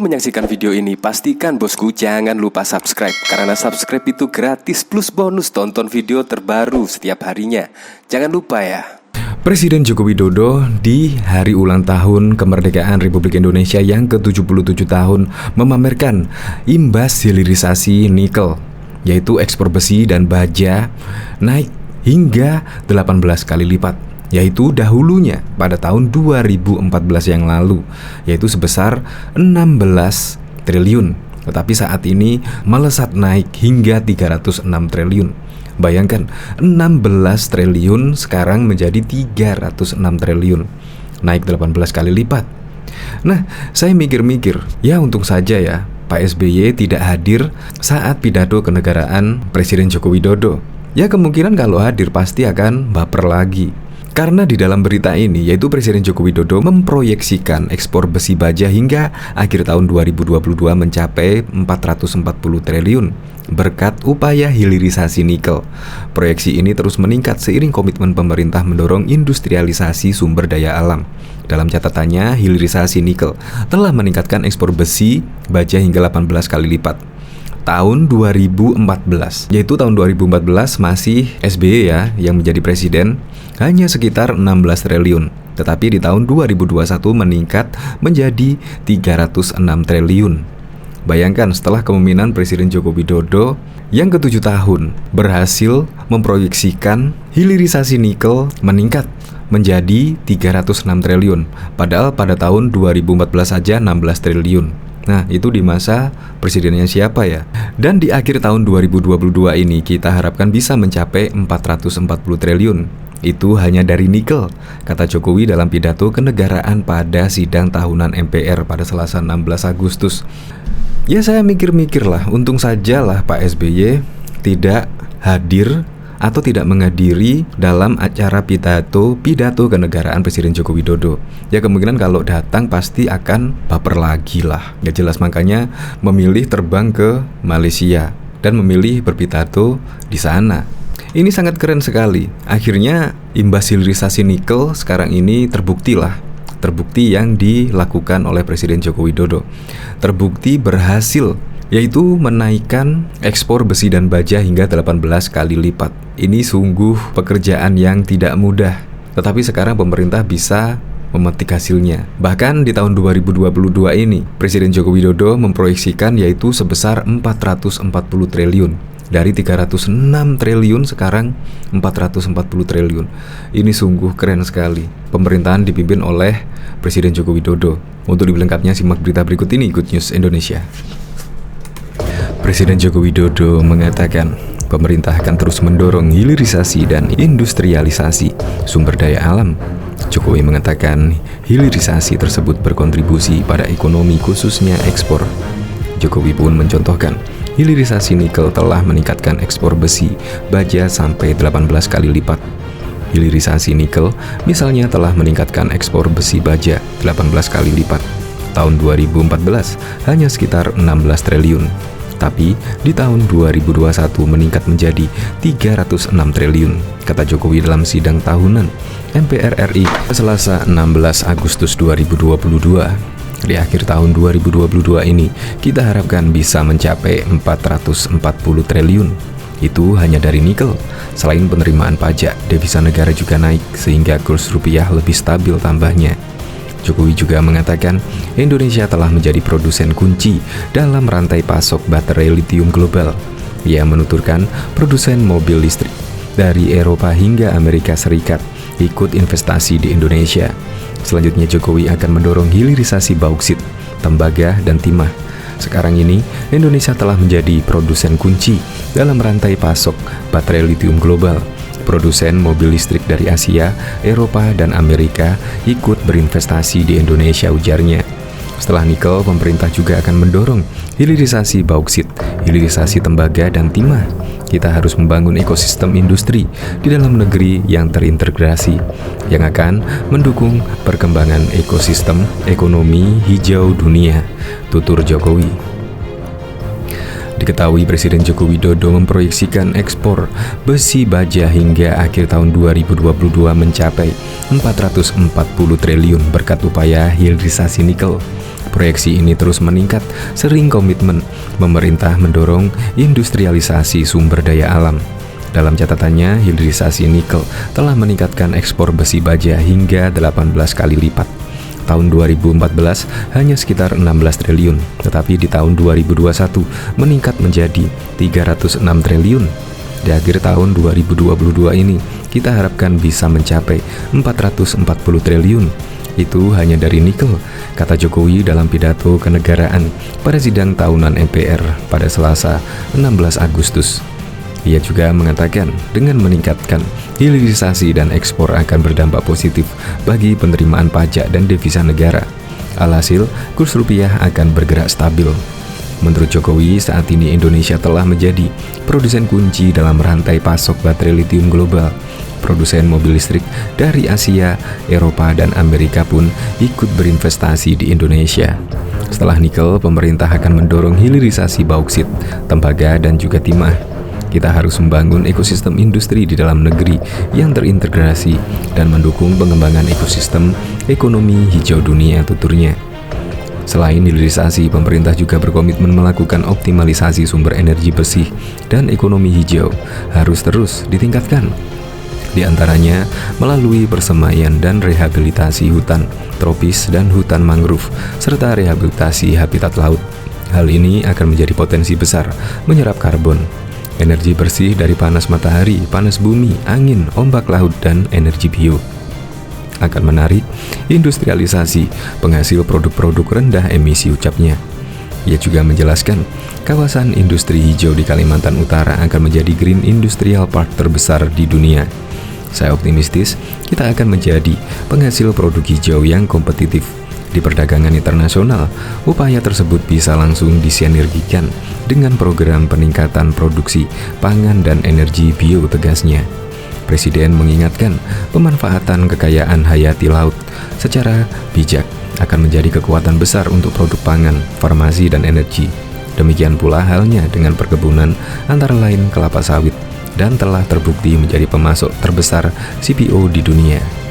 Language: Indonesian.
menyaksikan video ini, pastikan bosku jangan lupa subscribe. Karena subscribe itu gratis plus bonus tonton video terbaru setiap harinya. Jangan lupa ya. Presiden Joko Widodo di hari ulang tahun kemerdekaan Republik Indonesia yang ke-77 tahun memamerkan imbas hilirisasi nikel, yaitu ekspor besi dan baja naik hingga 18 kali lipat, yaitu dahulunya pada tahun 2014 yang lalu, yaitu sebesar 16 triliun. Tetapi saat ini melesat naik hingga 306 triliun. Bayangkan, 16 triliun sekarang menjadi 306 triliun, naik 18 kali lipat. Nah, saya mikir-mikir, ya untung saja ya Pak SBY tidak hadir saat pidato kenegaraan Presiden Joko Widodo. Ya kemungkinan kalau hadir pasti akan baper lagi. Karena di dalam berita ini, yaitu Presiden Joko Widodo memproyeksikan ekspor besi baja hingga akhir tahun 2022 mencapai 440 triliun berkat upaya hilirisasi nikel. Proyeksi ini terus meningkat seiring komitmen pemerintah mendorong industrialisasi sumber daya alam. Dalam catatannya, hilirisasi nikel telah meningkatkan ekspor besi baja hingga 18 kali lipat. Tahun 2014, yaitu tahun 2014 masih SBY ya yang menjadi presiden, hanya sekitar 16 triliun. Tetapi di tahun 2021 meningkat menjadi 306 triliun. Bayangkan, setelah kepemimpinan Presiden Joko Widodo yang ke-7 tahun berhasil memproyeksikan hilirisasi nikel meningkat menjadi 306 triliun. Padahal pada tahun 2014 saja 16 triliun. Nah, itu di masa presidennya siapa ya? Dan di akhir tahun 2022 ini kita harapkan bisa mencapai 440 triliun. Itu hanya dari nikel, kata Jokowi dalam pidato kenegaraan pada sidang tahunan MPR pada Selasa 16 Agustus. Ya saya mikir-mikir lah, untung saja lah Pak SBY tidak hadir atau tidak menghadiri dalam acara pidato kenegaraan Presiden Joko Widodo. Ya kemungkinan kalau datang pasti akan baper lagi lah. Ya jelas, makanya memilih terbang ke Malaysia dan memilih berpidato di sana. Ini sangat keren sekali. Akhirnya imbas hilirisasi nikel sekarang ini terbukti yang dilakukan oleh Presiden Joko Widodo. Terbukti berhasil, yaitu menaikkan ekspor besi dan baja hingga 18 kali lipat. Ini sungguh pekerjaan yang tidak mudah, tetapi sekarang pemerintah bisa memetik hasilnya. Bahkan di tahun 2022 ini, Presiden Joko Widodo memproyeksikan yaitu sebesar 440 triliun. Dari 306 triliun sekarang 440 triliun. Ini sungguh keren sekali. Pemerintahan dipimpin oleh Presiden Joko Widodo. Untuk lebih lengkapnya simak berita berikut ini, Good News Indonesia. Presiden Joko Widodo mengatakan pemerintah akan terus mendorong hilirisasi dan industrialisasi sumber daya alam. Jokowi mengatakan hilirisasi tersebut berkontribusi pada ekonomi khususnya ekspor. Jokowi pun mencontohkan hilirisasi nikel telah meningkatkan ekspor besi baja sampai 18 kali lipat. Hilirisasi nikel misalnya telah meningkatkan ekspor besi baja 18 kali lipat. Tahun 2014 hanya sekitar 16 triliun. Tapi di tahun 2021 meningkat menjadi 306 triliun, kata Jokowi dalam sidang tahunan MPR RI Selasa 16 Agustus 2022. Di akhir tahun 2022 ini, kita harapkan bisa mencapai 440 triliun. Itu hanya dari nikel. Selain penerimaan pajak, devisa negara juga naik, sehingga kurs rupiah lebih stabil tambahnya. Jokowi juga mengatakan Indonesia telah menjadi produsen kunci dalam rantai pasok baterai litium global. Ia menuturkan produsen mobil listrik dari Eropa hingga Amerika Serikat ikut investasi di Indonesia. Selanjutnya Jokowi akan mendorong hilirisasi bauksit, tembaga, dan timah. Sekarang ini Indonesia telah menjadi produsen kunci dalam rantai pasok baterai litium global. Produsen mobil listrik dari Asia, Eropa, dan Amerika ikut berinvestasi di Indonesia, ujarnya. Setelah nikel, pemerintah juga akan mendorong hilirisasi bauksit, hilirisasi tembaga, dan timah. Kita harus membangun ekosistem industri di dalam negeri yang terintegrasi, yang akan mendukung perkembangan ekosistem ekonomi hijau dunia, tutur Jokowi. Diketahui Presiden Joko Widodo memproyeksikan ekspor besi baja hingga akhir tahun 2022 mencapai 440 triliun berkat upaya hilirisasi nikel. Proyeksi ini terus meningkat sering komitmen pemerintah mendorong industrialisasi sumber daya alam. Dalam catatannya, hilirisasi nikel telah meningkatkan ekspor besi baja hingga 18 kali lipat. Tahun 2014 hanya sekitar 16 triliun, tetapi di tahun 2021 meningkat menjadi 306 triliun. Di akhir tahun 2022 ini, kita harapkan bisa mencapai 440 triliun. Itu hanya dari nikel, kata Jokowi dalam pidato kenegaraan pada sidang tahunan MPR pada Selasa 16 Agustus. Ia juga mengatakan dengan meningkatkan hilirisasi dan ekspor akan berdampak positif bagi penerimaan pajak dan devisa negara. Alhasil, kurs rupiah akan bergerak stabil. Menurut Jokowi, saat ini Indonesia telah menjadi produsen kunci dalam rantai pasok baterai litium global. Produsen mobil listrik dari Asia, Eropa, dan Amerika pun ikut berinvestasi di Indonesia. Setelah nikel, pemerintah akan mendorong hilirisasi bauksit, tembaga, dan juga timah. Kita harus membangun ekosistem industri di dalam negeri yang terintegrasi dan mendukung pengembangan ekosistem ekonomi hijau dunia, tuturnya. Selain hilirisasi, pemerintah juga berkomitmen melakukan optimalisasi sumber energi bersih dan ekonomi hijau harus terus ditingkatkan. Di antaranya melalui persemaian dan rehabilitasi hutan tropis dan hutan mangrove, serta rehabilitasi habitat laut. Hal ini akan menjadi potensi besar menyerap karbon. Energi bersih dari panas matahari, panas bumi, angin, ombak laut, dan energi bio akan menarik industrialisasi penghasil produk-produk rendah emisi, ucapnya. Ia juga menjelaskan, kawasan industri hijau di Kalimantan Utara akan menjadi Green Industrial Park terbesar di dunia. Saya optimistis kita akan menjadi penghasil produk hijau yang kompetitif. Di perdagangan internasional, upaya tersebut bisa langsung disinergikan dengan program peningkatan produksi pangan dan energi bio, tegasnya. Presiden mengingatkan pemanfaatan kekayaan hayati laut secara bijak akan menjadi kekuatan besar untuk produk pangan, farmasi, dan energi. Demikian pula halnya dengan perkebunan, antara lain kelapa sawit, dan telah terbukti menjadi pemasok terbesar CPO di dunia.